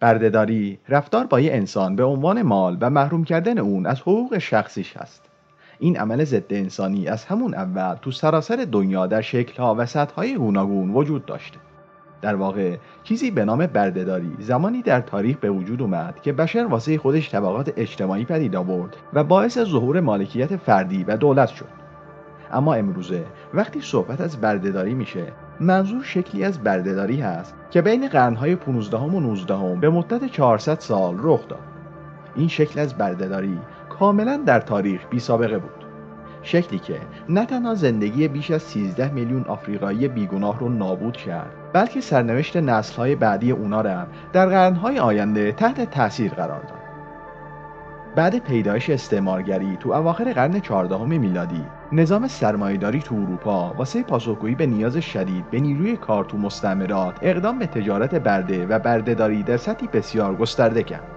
بردهداری رفتار با یک انسان به عنوان مال و محروم کردن اون از حقوق شخصیش هست. این عمل ضد انسانی از همون اول تو سراسر دنیا در شکل‌ها و سطح‌های گوناگون وجود داشته. در واقع چیزی به نام بردهداری زمانی در تاریخ به وجود اومد که بشر واسه خودش طبقات اجتماعی پدید آورد و باعث ظهور مالکیت فردی و دولت شد. اما امروزه وقتی صحبت از بردهداری میشه، منظور شکلی از بردهداری هست که بین قرن‌های 15 و 19 به مدت 400 سال رخ داد. این شکل از بردهداری کاملا در تاریخ بی سابقه بود. شکلی که نه تنها زندگی بیش از 13 میلیون آفریقایی بیگناه رو نابود کرد، بلکه سرنوشت نسل‌های بعدی اونا را هم در قرن‌های آینده تحت تأثیر قرار داد. بعد پیدایش استعمارگری تو اواخر قرن 14 میلادی، نظام سرمایه‌داری تو اروپا واسه پاسخگویی به نیاز شدید به نیروی کار تو مستعمرات اقدام به تجارت برده و بردهداری در سطحی بسیار گسترده کرد.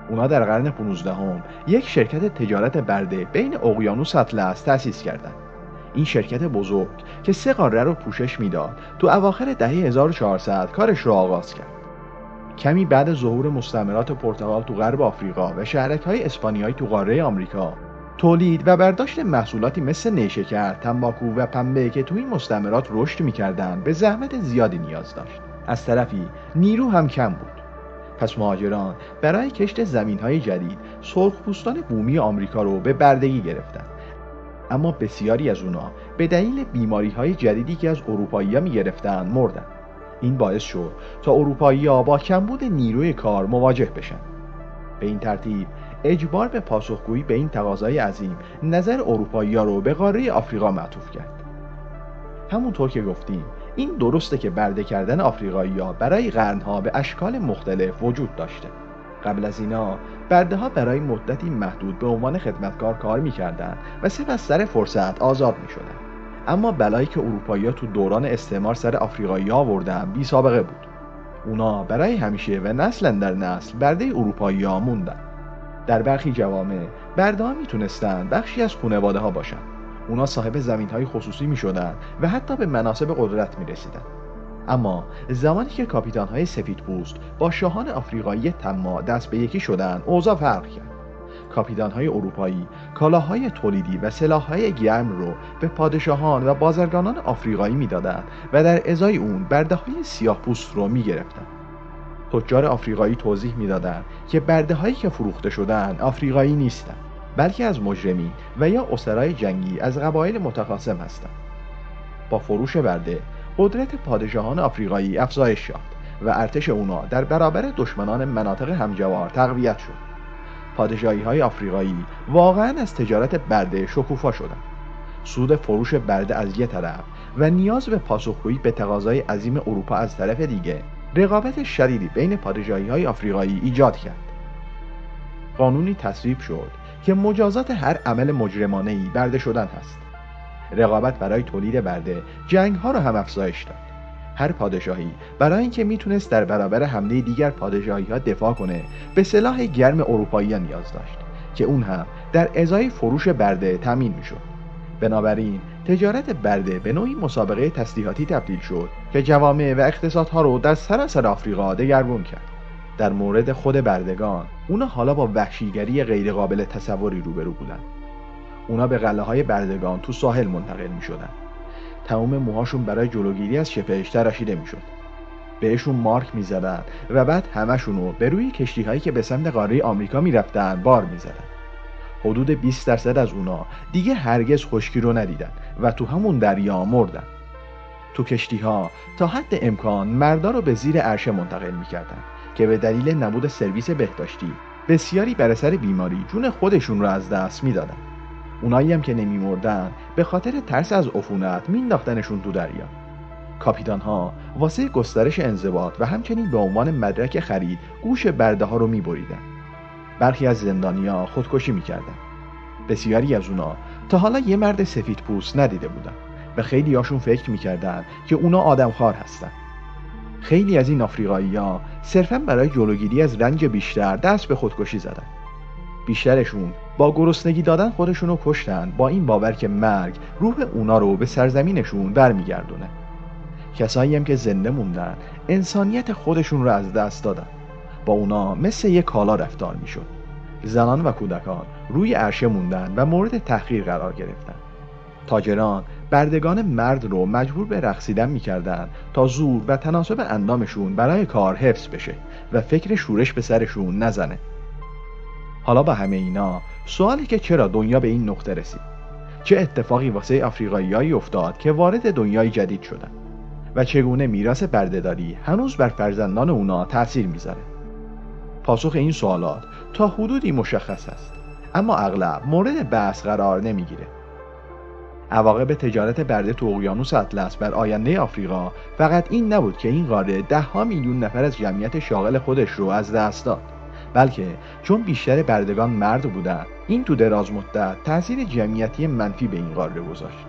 اونا در قرن 15 یک شرکت تجارت برده بین اقیانوس اطلس تأسیس کردند. این شرکت بزرگ که 3 قاره رو پوشش میداد، تو اواخر دهه 1400 کارش رو آغاز کرد. کمی بعد ظهور مستعمرات پرتغال تو غرب آفریقا و شهرک‌های اسپانیایی تو قاره آمریکا، تولید و برداشت محصولاتی مثل نیشکر، تنباکو و پنبه که تو این مستعمرات رشد می‌کردند به زحمت زیادی نیاز داشت. از طرفی نیرو هم کم بود. پس مهاجران برای کشت زمین‌های جدید سرخپوستان بومی آمریکا رو به بردگی گرفتند. اما بسیاری از اونا به دلیل بیماری‌های جدیدی که از اروپایی‌ها می‌گرفتن مردن. این باعث شد تا اروپایی‌ها با کمبود نیروی کار مواجه بشن. به این ترتیب اجبار به پاسخگویی به این تقاضای عظیم نظر اروپایی‌ها رو به قاره آفریقا معطوف کرد. همونطور که گفتیم، این درسته که برده کردن آفریقایی‌ها برای قرن‌ها به اشکال مختلف وجود داشته. قبل از اینا برده‌ها برای مدتی محدود به عنوان خدمتکار کار می‌کردند و سپس سر فرصت آزاد می‌شدند. اما بلایی که اروپایی‌ها تو دوران استعمار سر آفریقایی‌ها آوردن بی سابقه بود. اونا برای همیشه و نسل در نسل برده اروپایی‌ها موندن. در برخی جوامع برده‌ها میتونستن بخشی از خانواده‌ها باشن. اونا صاحب زمین‌های خصوصی میشدن و حتی به مناصب قدرت میرسیدن. اما زمانی که کاپیتان‌های سفیدپوست با شاهان آفریقایی طماع دست به یکی شدن، اوضاع فرق کرد. کاپیتان‌های اروپایی کالاهای تولیدی و سلاح‌های گرم رو به پادشاهان و بازرگانان آفریقایی میدادند و در ازای اون برده‌های سیاه‌پوست رو میگرفتند. تجار آفریقایی توضیح میدادند که برده‌هایی که فروخته شدن آفریقایی نیستند، بلکه از مجرمین و یا اسرای جنگی از قبایل متخاصم هستند. با فروش برده قدرت پادشاهان آفریقایی افزایش یافت و ارتش اونا در برابر دشمنان مناطق همجوار تقویت شد. پادشاهی‌های آفریقایی واقعاً از تجارت برده شکوفا شدند. سود فروش برده از یک طرف و نیاز به پاسخگویی به تقاضای عظیم اروپا از طرف دیگه، رقابت شدیدی بین پادشاهی‌های آفریقایی ایجاد کرد. قانونی تصویب شد که مجازات هر عمل مجرمانه‌ای برده شدن هست. رقابت برای تولید برده جنگ‌ها را هم افزایش داد. هر پادشاهی برای اینکه میتونست در برابر حمله دیگر پادشاهی‌ها دفاع کنه، به سلاح گرم اروپایی‌ها نیاز داشت که اون هم در ازای فروش برده تامین میشد. بنابراین تجارت برده به نوعی مسابقه تسلیحاتی تبدیل شد که جوامع و اقتصادها رو در سراسر آفریقا دگرگون کرد. در مورد خود بردگان، اونا حالا با وحشیگری غیرقابل تصوری روبرو بودند. اونا به قلعه‌های بردگان تو ساحل منتقل می‌شدن. تمام موهاشون برای جلوگیری از شپش تراشیده میشد. بهشون مارک می‌زدن و بعد همشونو به روی کشتی‌هایی که به سمت قاره آمریکا می‌رفتن بار می‌زدن. حدود 20% از اونا دیگه هرگز خشکی رو ندیدن و تو همون دریا مردن. تو کشتی‌ها تا حد امکان مردا رو به زیر عرشه منتقل می‌کردن که به دلیل نبود سرویس بهداشتی بسیاری بر اثر بیماری جون خودشون رو از دست میدادن. اونایی هم که نمی‌مردن به خاطر ترس از عفونت مینداختنشون تو دریا. کاپیتان‌ها واسه گسترش انضباط و همچنین به عنوان مدرک خرید گوش برده‌ها رو می‌بریدن. برخی از زندانی‌ها خودکشی می‌کردن. بسیاری از اونا تا حالا یه مرد سفیدپوست ندیده بودن و خیلی هاشون فکر می‌کردن که اونا آدمخوار هستن. خیلی از این آفریقایی‌ها صرفاً برای جلوگیری از رنج بیشتر دست به خودکشی زدن. بیشترشون با گرسنگی دادن خودشونو کشتن با این باور که مرگ روح اونا رو به سرزمینشون برمیگردونه. کسایی هم که زنده موندن انسانیت خودشون رو از دست دادن. با اونا مثل یک کالا رفتار میشد. زنان و کودکان روی عرشه موندن و مورد تحقیر قرار گرفتن. تاجران بردگان مرد رو مجبور به رقصیدن میکردن تا زور و تناسب اندامشون برای کار حفظ بشه و فکر شورش به سرشون نزنه. حالا با همه اینا سوالی که چرا دنیا به این نقطه رسید؟ چه اتفاقی واسه آفریقایی‌هایی افتاد که وارد دنیای جدید شدن؟ و چگونه میراث بردهداری هنوز بر فرزندان اونا تأثیر میذاره؟ پاسخ این سوالات تا حدودی مشخص است، اما اغلب مورد بحث قرار نمیگیره. عواقب تجارت برده تو اقیانوس اطلس بر آینده آفریقا فقط این نبود که این قاره 10 میلیون نفر از جمعیت شاغل خودش رو از دست داد، بلکه چون بیشتر بردگان مرد بودند، این تو دراز مدت تأثیر جمعیتی منفی به این قاره گذاشت.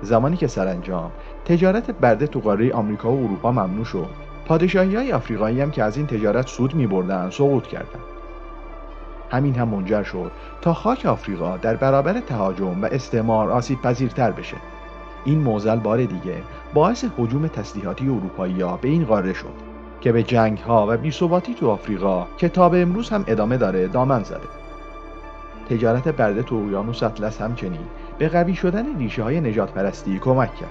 زمانی که سرانجام تجارت برده تو قاره آمریکا و اروپا ممنوع شد، پادشاهی‌های آفریقایی هم که از این تجارت سود می‌بردند سقوط کردند. همین هم منجر شد تا خاک آفریقا در برابر تهاجم و استعمار آسیب پذیرتر بشه. این معضل بار دیگه باعث هجوم تسلیحاتی اروپایی‌ها به این قاره شد که به جنگ‌ها و بی‌ثباتی تو آفریقا که تا به امروز هم ادامه داره دامن زده. تجارت برده تو اقیانوس اطلس همچنین به قوی شدن ریشه‌های نژاد پرستی کمک کرد.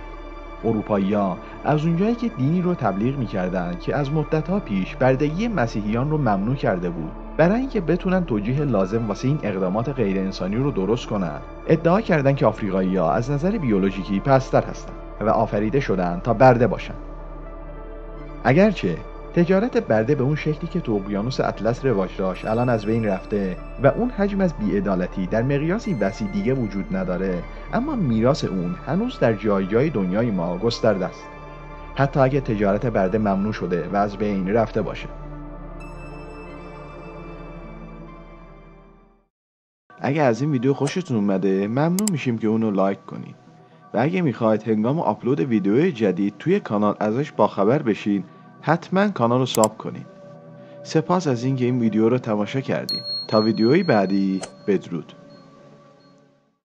اروپایی‌ها از اونجایی که دینی رو تبلیغ می‌کردند که از مدت‌ها پیش بردگی مسیحیان رو ممنوع کرده بود، برای اینکه بتونن توجیه لازم واسه این اقدامات غیر انسانی رو درست کنن، ادعا کردند که آفریقایی‌ها از نظر بیولوژیکی پستر هستند و آفریده شدن تا برده باشن. اگرچه تجارت برده به اون شکلی که تو اقیانوس اطلس رواج داشت الان از بین رفته و اون حجم از بی‌عدالتی در مقیاسی وسیع دیگه وجود نداره، اما میراث اون هنوز در جای دنیای ما گسترده است، حتی اگه تجارت برده ممنوع شده و از بین رفته باشه. اگه از این ویدیو خوشتون اومده ممنون میشیم که اونو لایک کنید و اگه میخواید هنگام آپلود ویدیوهای جدید توی کانال ازش باخبر بشین حتما کانال رو ساب کنید. سپاس از اینکه این ویدیو رو تماشا کردید. تا ویدیوهای بعدی بدرود.